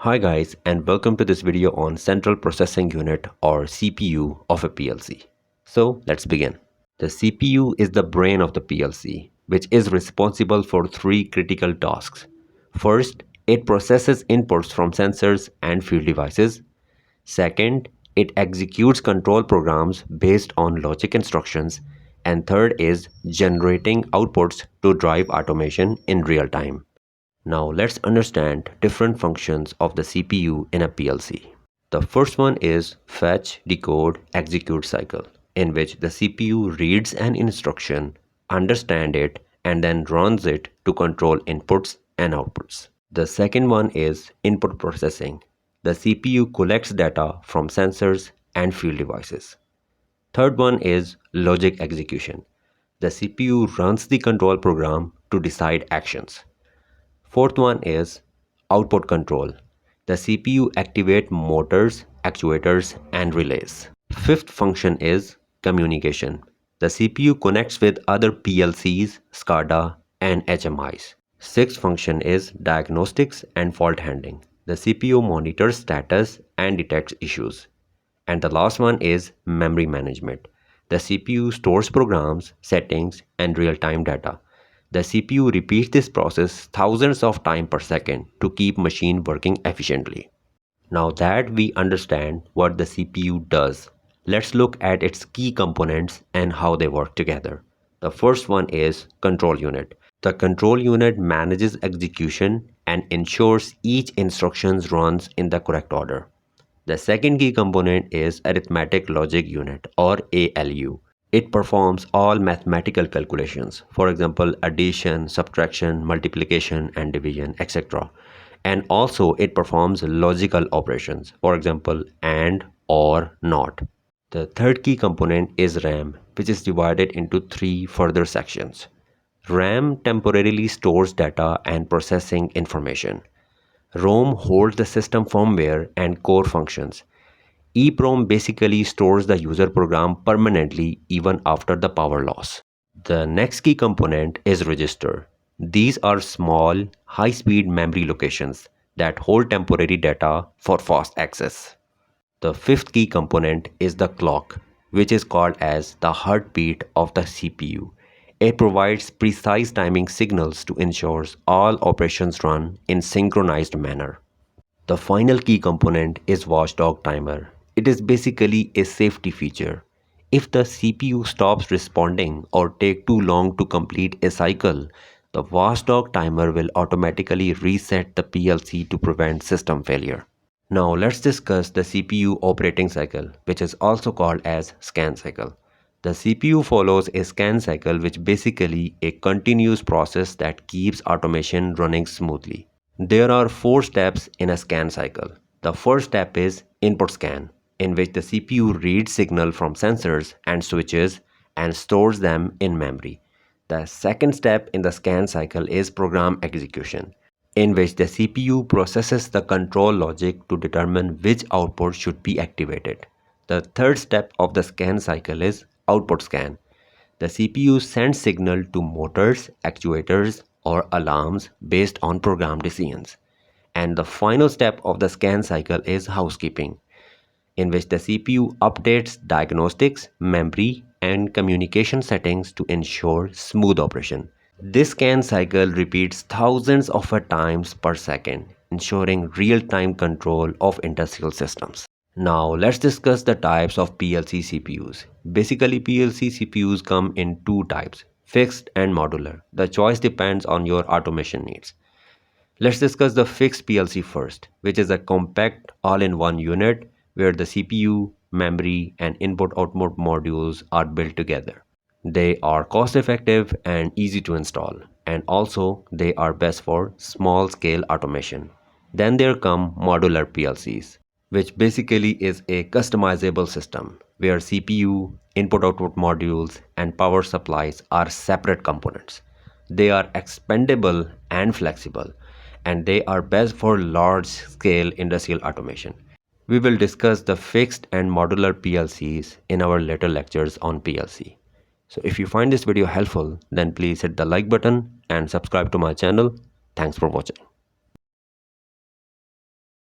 Hi guys, and welcome to this video on Central Processing Unit or CPU of a PLC. So let's begin. The CPU is the brain of the PLC, which is responsible for three critical tasks. First, it processes inputs from sensors and field devices. Second, it executes control programs based on logic instructions. And third is generating outputs to drive automation in real time. Now let's understand different functions of the CPU in a PLC. The first one is fetch, decode, execute cycle, in which the CPU reads an instruction, understands it, and then runs it to control inputs and outputs. The second one is input processing. The CPU collects data from sensors and field devices. Third one is logic execution. The CPU runs the control program to decide actions. Fourth one is output control. The CPU activates motors, actuators, and relays. Fifth function is communication. The CPU connects with other PLCs, SCADA, and HMIs. Sixth function is diagnostics and fault handling. The CPU monitors status and detects issues. And the last one is memory management. The CPU stores programs, settings, and real-time data. The CPU repeats this process thousands of times per second to keep machine working efficiently. Now that we understand what the CPU does, let's look at its key components and how they work together. The first one is control unit. The control unit manages execution and ensures each instruction runs in the correct order. The second key component is arithmetic logic unit or ALU. It performs all mathematical calculations, for example, addition, subtraction, multiplication, and division, etc. And also it performs logical operations, for example, and, or, not. The third key component is RAM, which is divided into three further sections. RAM temporarily stores data and processing information. ROM holds the system firmware and core functions. EEPROM basically stores the user program permanently even after the power loss. The next key component is register. These are small, high-speed memory locations that hold temporary data for fast access. The fifth key component is the clock, which is called as the heartbeat of the CPU. It provides precise timing signals to ensure all operations run in synchronized manner. The final key component is watchdog timer. It is basically a safety feature. If the CPU stops responding or takes too long to complete a cycle, the watchdog timer will automatically reset the PLC to prevent system failure. Now let's discuss the CPU operating cycle, which is also called as scan cycle. The CPU follows a scan cycle, which basically a continuous process that keeps automation running smoothly. There are four steps in a scan cycle. The first step is input scan, in which the CPU reads signal from sensors and switches and stores them in memory. The second step in the scan cycle is program execution, in which the CPU processes the control logic to determine which output should be activated. The third step of the scan cycle is output scan. The CPU sends signal to motors, actuators, or alarms based on program decisions. And the final step of the scan cycle is housekeeping, in which the CPU updates diagnostics, memory, and communication settings to ensure smooth operation. This scan cycle repeats thousands of times per second, ensuring real-time control of industrial systems. Now let's discuss the types of PLC CPUs. Basically, PLC CPUs come in two types, fixed and modular. The choice depends on your automation needs. Let's discuss the fixed PLC first, which is a compact all-in-one unit where the CPU, memory, and input-output modules are built together. They are cost-effective and easy to install, and also they are best for small-scale automation. Then there come modular PLCs, which basically is a customizable system where CPU, input-output modules, and power supplies are separate components. They are expandable and flexible, and they are best for large-scale industrial automation. We will discuss the fixed and modular PLCs in our later lectures on PLC. So if you find this video helpful, then please hit the like button and subscribe to my channel. Thanks for watching.